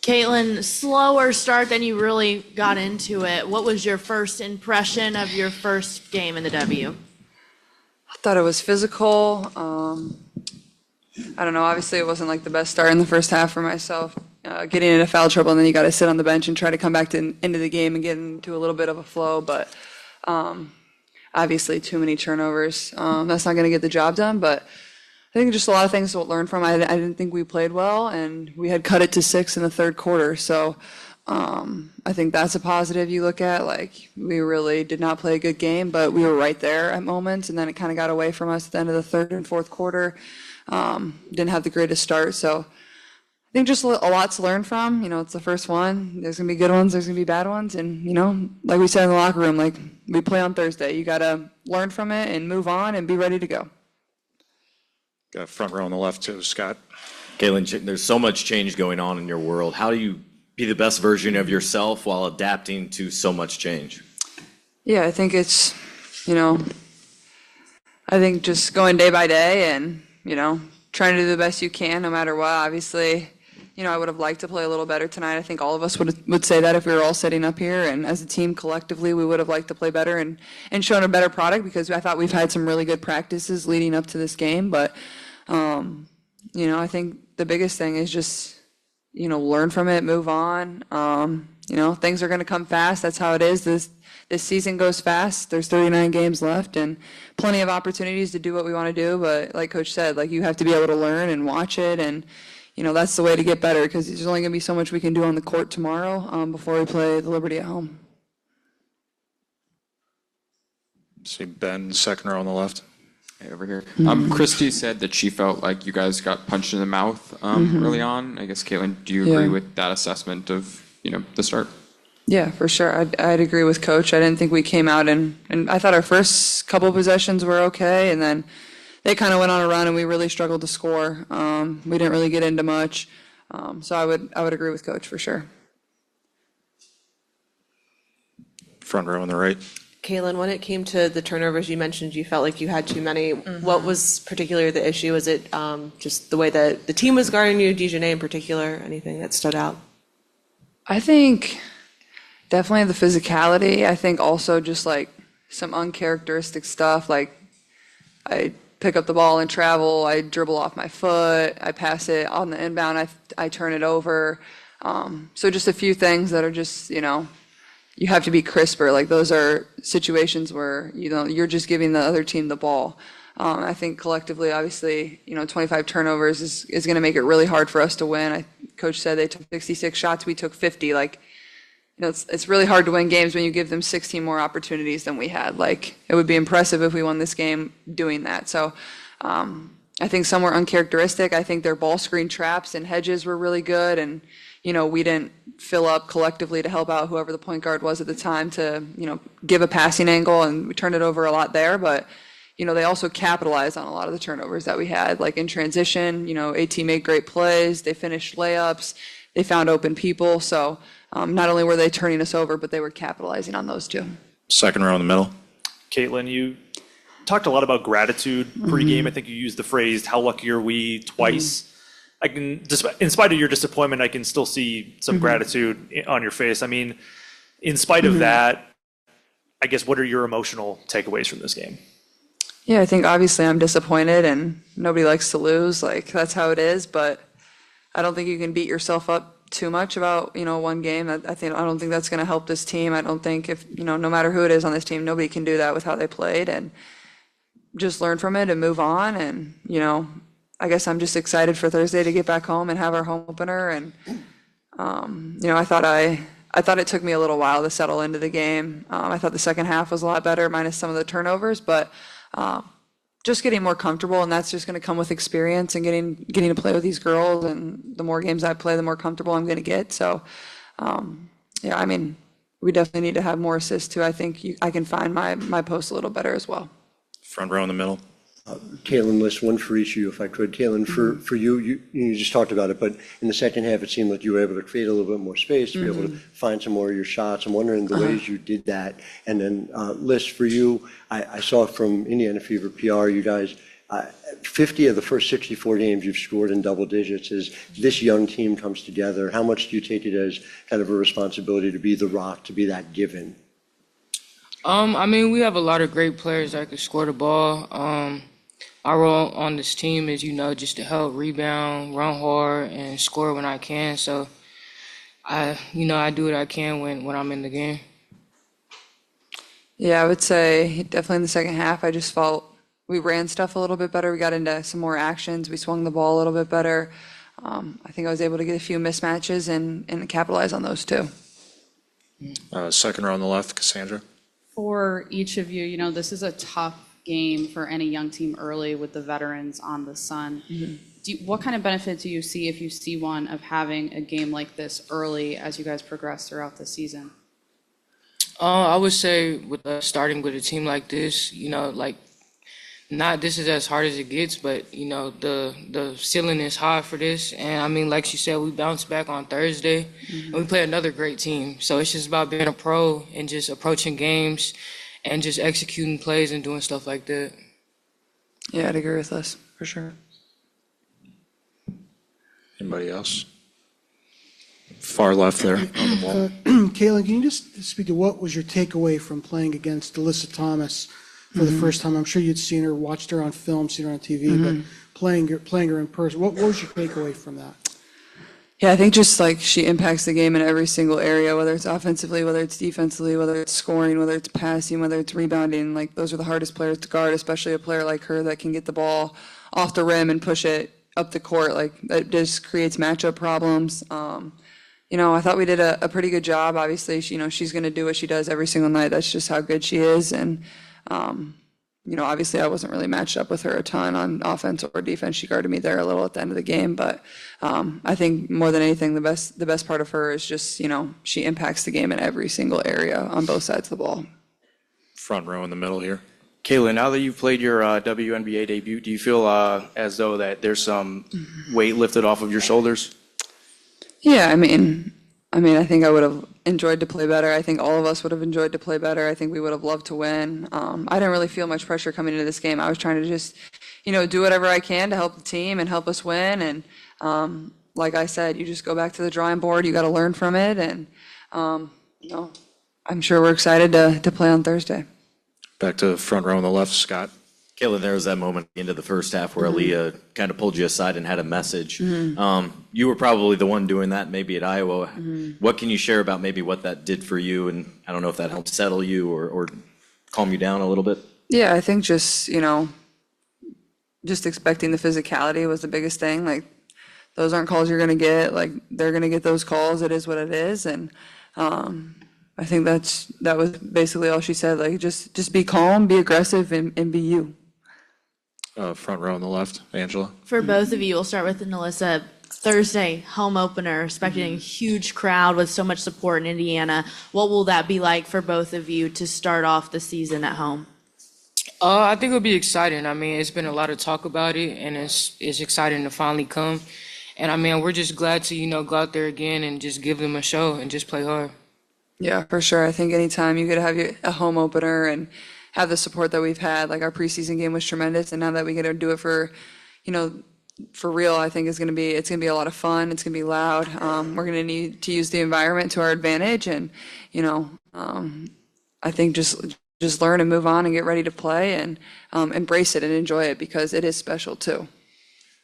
Caitlin, slower start than you really got into it. What was your first impression of your first game in the W? I thought it was physical. I don't know. Obviously, it wasn't like the best start in the first half for myself. Getting into foul trouble, and then you got to sit on the bench and try to come back into the game and get into a little bit of a flow. But obviously, too many turnovers. That's not going to get the job done. But I think just a lot of things to learn from. I didn't think we played well, and we had cut it to 6 in the third quarter. So I think that's a positive you look at. Like, we really did not play a good game, but we were right there at moments, and then it kind of got away from us at the end of the third and fourth quarter. Didn't have the greatest start. So I think just a lot to learn from. It's the first one. There's going to be good ones. There's going to be bad ones. And, like we said in the locker room, like, we play on Thursday. You got to learn from it and move on and be ready to go. Got front row on the left too, Scott. Caitlin, there's so much change going on in your world. How do you be the best version of yourself while adapting to so much change? Yeah, I think it's, I think just going day by day and, trying to do the best you can no matter what. Obviously, I would have liked to play a little better tonight. I think all of us would say that if we were all sitting up here, and as a team collectively, we would have liked to play better and shown a better product, because I thought we've had some really good practices leading up to this game. But, I think the biggest thing is just, learn from it, move on. Things are going to come fast. That's how it is. This season goes fast. There's 39 games left and plenty of opportunities to do what we want to do. But like Coach said, like, you have to be able to learn and watch it, and that's the way to get better, because there's only going to be so much we can do on the court tomorrow before we play the Liberty at home. See Ben, second row on the left. Hey, over here. Christy said that she felt like you guys got punched in the mouth early on. I guess, Caitlin, do you agree with that assessment of, the start? Yeah, for sure. I'd agree with Coach. I didn't think we came out and I thought our first couple possessions were okay, and then they kind of went on a run and we really struggled to score. We didn't really get into much. So I would agree with Coach for sure. Front row on the right. Caitlin, when it came to the turnovers, you mentioned you felt like you had too many. What was particularly the issue? Was it just the way that the team was guarding you, Dejanay in particular? Anything that stood out? I think definitely the physicality. I think also just like some uncharacteristic stuff. Like, I pick up the ball and travel, I dribble off my foot, I pass it on the inbound, I turn it over. So just a few things that are just, you have to be crisper. Like, those are situations where, you're just giving the other team the ball. I think collectively, obviously, 25 turnovers is going to make it really hard for us to win. Coach said they took 66 shots, we took 50. Like, it's really hard to win games when you give them 16 more opportunities than we had. Like, it would be impressive if we won this game doing that. So I think some were uncharacteristic. I think their ball screen traps and hedges were really good, and we didn't fill up collectively to help out whoever the point guard was at the time to give a passing angle, and we turned it over a lot there. But they also capitalized on a lot of the turnovers that we had, like in transition. AT made great plays, they finished layups, they found open people. So not only were they turning us over, but they were capitalizing on those too. Second row in the middle. Caitlin, you talked a lot about gratitude pregame. I think you used the phrase, how lucky are we, twice. I can, in spite of your disappointment, I can still see some gratitude on your face. I mean, in spite of that, I guess, what are your emotional takeaways from this game? Yeah, I think obviously I'm disappointed, and nobody likes to lose. Like, that's how it is. But I don't think you can beat yourself up too much about one game. I don't think that's going to help this team. I don't think if no matter who it is on this team, nobody can do that with how they played, and just learn from it and move on. And I guess I'm just excited for Thursday to get back home and have our home opener. And I thought it took me a little while to settle into the game. I thought the second half was a lot better, minus some of the turnovers, but just getting more comfortable, and that's just going to come with experience and getting to play with these girls. And the more games I play, the more comfortable I'm going to get. So, I mean, we definitely need to have more assists too. I think I can find my post a little better as well. Front row in the middle. Caitlin, list one for each of you, if I could. Caitlin, for you just talked about it, but in the second half, it seemed like you were able to create a little bit more space, to be able to find some more of your shots. I'm wondering the ways you did that. And then, Liz, for you, I saw from Indiana Fever PR, you guys 50 of the first 64 games you've scored in double digits. As this young team comes together, how much do you take it as kind of a responsibility to be the rock, to be that given? I mean, we have a lot of great players that can score the ball. Our role on this team is, just to help rebound, run hard, and score when I can. So, I do what I can when I'm in the game. Yeah, I would say definitely in the second half, I just felt we ran stuff a little bit better. We got into some more actions. We swung the ball a little bit better. I think I was able to get a few mismatches and capitalize on those too. Second row on the left, Cassandra. For each of you, this is a tough game for any young team early with the veterans on the Sun. What kind of benefit do you see, if you see one, of having a game like this early as you guys progress throughout the season? I would say with starting with a team like this, not this is as hard as it gets, but the ceiling is high for this. And I mean, like she said, we bounced back on Thursday, and we play another great team. So it's just about being a pro and just approaching games and just executing plays and doing stuff like that. Yeah, I'd agree with us for sure. Anybody else? Far left there on the wall. Caitlin, can you just speak to what was your takeaway from playing against Alyssa Thomas for the first time? I'm sure you'd seen her, watched her on film, seen her on TV, but playing her in person, what was your takeaway from that? Yeah, I think just like she impacts the game in every single area, whether it's offensively, whether it's defensively, whether it's scoring, whether it's passing, whether it's rebounding. Like those are the hardest players to guard, especially a player like her that can get the ball off the rim and push it up the court. Like that just creates matchup problems. I thought we did a pretty good job. Obviously, she's going to do what she does every single night. That's just how good she is. And, obviously I wasn't really matched up with her a ton on offense or defense. She guarded me there a little at the end of the game. But I think more than anything, the best part of her is just, she impacts the game in every single area on both sides of the ball. Front row in the middle here. Kayla, now that you've played your WNBA debut, do you feel as though that there's some weight lifted off of your shoulders? Yeah, I mean, I think I would have enjoyed to play better. I think all of us would have enjoyed to play better. I think we would have loved to win. I didn't really feel much pressure coming into this game. I was trying to just, do whatever I can to help the team and help us win. And like I said, you just go back to the drawing board. You got to learn from it. And, I'm sure we're excited to play on Thursday. Back to front row on the left, Scott. Kayla, there was that moment at the end of the first half where Aaliyah kind of pulled you aside and had a message. You were probably the one doing that maybe at Iowa. What can you share about maybe what that did for you? And I don't know if that helped settle you or calm you down a little bit. Yeah, I think just expecting the physicality was the biggest thing. Like, those aren't calls you're going to get. Like, they're going to get those calls. It is what it is. And I think that was basically all she said. Like, just be calm, be aggressive, and be you. Front row on the left, Angela. For both of you, we'll start with Melissa. Thursday, home opener, expecting a huge crowd with so much support in Indiana. What will that be like for both of you to start off the season at home? I think it'll be exciting. I mean, it's been a lot of talk about it, and it's exciting to finally come. And I mean, we're just glad to, go out there again and just give them a show and just play hard. Yeah, for sure. I think anytime you get to have a home opener and have the support that we've had, like our preseason game was tremendous, and now that we get to do it for real, I think it's gonna be a lot of fun. It's gonna be loud. We're gonna need to use the environment to our advantage, and I think just learn and move on and get ready to play and embrace it and enjoy it because it is special too.